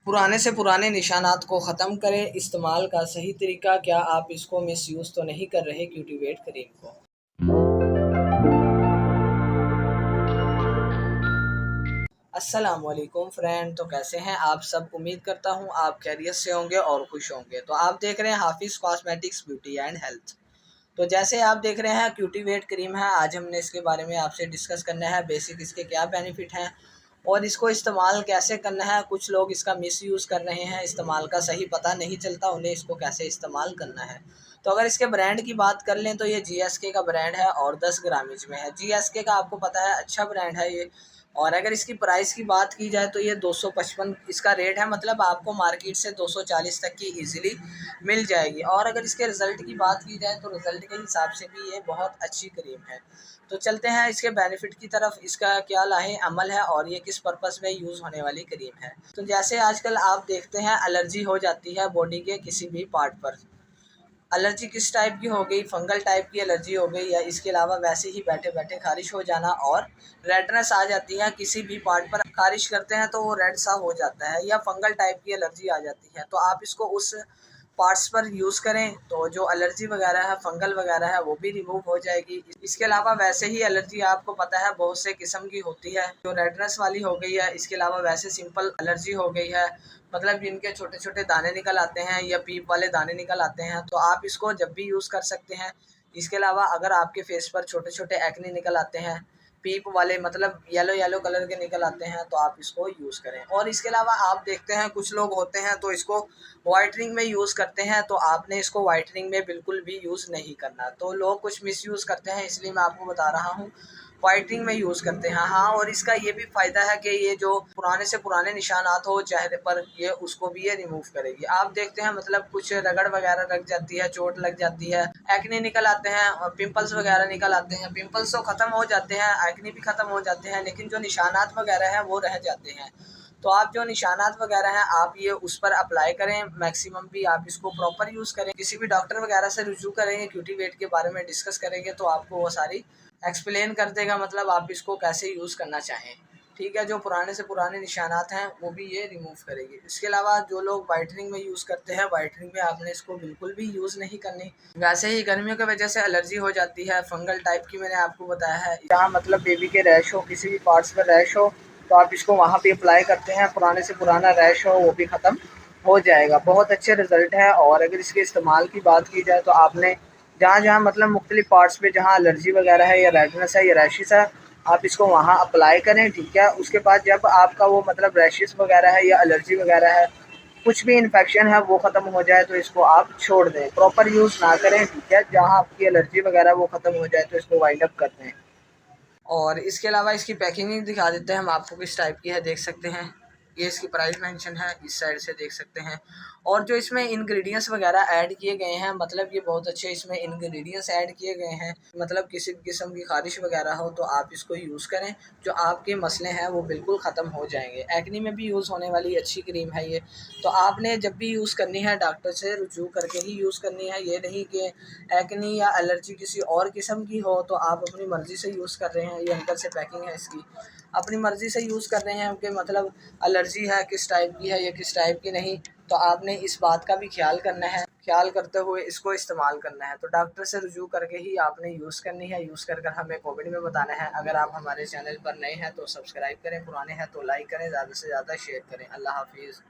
पुराने से पुराने निशानात को ख़त्म करें, इस्तेमाल का सही तरीका क्या आप इसको मिसयूज़ तो नहीं कर रहे क्यूटीवेट क्रीम को। अस्सलामुअलैकुम फ्रेंड, तो कैसे हैं आप सब। उम्मीद करता हूं आप खैरियत से होंगे और खुश होंगे। तो आप देख रहे हैं हाफिज़ कॉस्मेटिक्स ब्यूटी एंड हेल्थ। तो जैसे आप देख रहे हैं क्यूटीवेट क्रीम है, आज हमने इसके बारे में आपसे डिस्कस करना है। बेसिक इसके क्या बेनिफिट हैं और इसको इस्तेमाल कैसे करना है। कुछ लोग इसका मिसयूज़ कर रहे हैं, इस्तेमाल का सही पता नहीं चलता उन्हें इसको कैसे इस्तेमाल करना है। तो अगर इसके ब्रांड की बात कर लें तो ये जीएसके का ब्रांड है और 10 ग्रामीज में है। जीएसके का आपको पता है अच्छा ब्रांड है ये। और अगर इसकी प्राइस की बात की जाए तो ये 255 इसका रेट है, मतलब आपको मार्केट से 240 तक की इजीली मिल जाएगी। और अगर इसके रिज़ल्ट की बात की जाए तो रिज़ल्ट के हिसाब से भी ये बहुत अच्छी क्रीम है। तो चलते हैं इसके बेनिफिट की तरफ, इसका क्या लाहे अमल है और ये किस पर्पस में यूज़ होने वाली क्रीम है। तो जैसे आजकल आप देखते हैं एलर्जी हो जाती है बॉडी के किसी भी पार्ट पर। एलर्जी किस टाइप की हो गई, फंगल टाइप की एलर्जी हो गई या इसके अलावा वैसे ही बैठे बैठे खारिश हो जाना और रेडनेस आ जाती है किसी भी पार्ट पर। खारिश करते हैं तो वो रेड सा हो जाता है या फंगल टाइप की एलर्जी आ जाती है। तो आप इसको उस पार्ट्स पर यूज़ करें तो जो एलर्जी वगैरह है, फंगल वगैरह है, वो भी रिमूव हो जाएगी। इसके अलावा वैसे ही एलर्जी आपको पता है बहुत से किस्म की होती है, जो रेडनेस वाली हो गई है। इसके अलावा वैसे सिंपल एलर्जी हो गई है, मतलब जिनके छोटे छोटे दाने निकल आते हैं या पीप वाले दाने निकल आते हैं, तो आप इसको जब भी यूज़ कर सकते हैं। इसके अलावा अगर आपके फेस पर छोटे छोटे एक्ने निकल आते हैं, पीप वाले मतलब येलो येलो कलर के निकल आते हैं, तो आप इसको यूज़ करें। और इसके अलावा आप देखते हैं कुछ लोग होते हैं तो इसको वाइटनिंग में यूज़ करते हैं, तो आपने इसको वाइटनिंग में बिल्कुल भी यूज़ नहीं करना। तो लोग कुछ मिसयूज़ करते हैं, इसलिए मैं आपको बता रहा हूँ वाइटनिंग में यूज़ करते हैं। हाँ, और इसका ये भी फ़ायदा है कि ये जो पुराने से पुराने निशानात हो चेहरे पर, ये उसको भी ये रिमूव करेगी। आप देखते हैं मतलब कुछ रगड़ वगैरह लग जाती है, चोट लग जाती है, एक्ने निकल आते हैं और पिंपल्स वगैरह निकल आते हैं। पिंपल्स तो ख़त्म हो जाते हैं, एक्ने भी ख़त्म हो जाते हैं, लेकिन जो निशानात वगैरह हैं वो रह जाते हैं। तो आप जो निशानात वगैरह हैं आप ये उस पर अप्लाई करें, मैक्सिमम भी आप इसको प्रॉपर यूज़ करें। किसी भी डॉक्टर वगैरह से रुजू करेंगे, क्यूटीवेट के बारे में डिस्कस करेंगे तो आपको वो सारी एक्सप्लेन कर देगा, मतलब आप इसको कैसे यूज़ करना चाहें। ठीक है, जो पुराने से पुराने निशानात हैं वो भी ये रिमूव करेगी। इसके अलावा जो लोग वाइटनिंग में यूज़ करते हैं, वाइटनिंग में आपने इसको बिल्कुल भी यूज़ नहीं करनी। वैसे ही गर्मियों की वजह से एलर्जी हो जाती है फंगल टाइप की, मैंने आपको बताया है। जहाँ मतलब बेबी के रैश हो, किसी भी पार्ट्स में रैश हो, तो आप इसको वहाँ पे अप्लाई करते हैं, पुराने से पुराना रैश हो वो भी ख़त्म हो जाएगा। बहुत अच्छे रिज़ल्ट है। और अगर इसके इस्तेमाल की बात की जाए तो आपने जहाँ जहाँ मतलब मुख्तलिफ पार्ट्स पे जहाँ एलर्जी वगैरह है या रेडनेस है या रैशेस है, आप इसको वहाँ अप्लाई करें। ठीक है, उसके बाद जब आपका वो मतलब रैशेस वगैरह है या एलर्जी वगैरह है, कुछ भी इन्फेक्शन है वो ख़त्म हो जाए तो इसको आप छोड़ दें, प्रॉपर यूज़ ना करें। ठीक है, जहाँ आपकी एलर्जी वगैरह वो ख़त्म हो जाए तो इसको वाइंड अप कर दें। और इसके अलावा इसकी पैकिंग दिखा देते हैं हम आपको किस टाइप की है, देख सकते हैं। ये इसकी प्राइस मेंशन है, इस साइड से देख सकते हैं। और जो इसमें इंग्रेडिएंट्स वगैरह ऐड किए गए हैं, मतलब ये बहुत अच्छे इसमें इंग्रेडिएंट्स ऐड किए गए हैं। मतलब किसी भी किस्म की खारिश वगैरह हो तो आप इसको यूज़ करें, जो आपके मसले हैं वो बिल्कुल ख़त्म हो जाएंगे। एक्ने में भी यूज़ होने वाली अच्छी क्रीम है ये। तो आपने जब भी यूज़ करनी है डॉक्टर से रुजू करके ही यूज़ करनी है। ये नहीं कि एक्ने या एलर्जी किसी और किस्म की हो तो आप अपनी मर्ज़ी से यूज़ कर रहे हैं। ये अंदर से पैकिंग है इसकी, अपनी मर्ज़ी से यूज़ कर रहे हैं कि मतलब एलर्जी है किस टाइप की है या किस टाइप की नहीं। तो आपने इस बात का भी ख्याल करना है, ख्याल करते हुए इसको इस्तेमाल करना है। तो डॉक्टर से रुजू करके ही आपने यूज़ करनी है। यूज़ कर हमें कमेंट में बताना है। अगर आप हमारे चैनल पर नए हैं तो सब्सक्राइब करें, पुराने हैं तो लाइक करें, ज़्यादा से ज़्यादा शेयर करें। अल्लाह हाफिज़।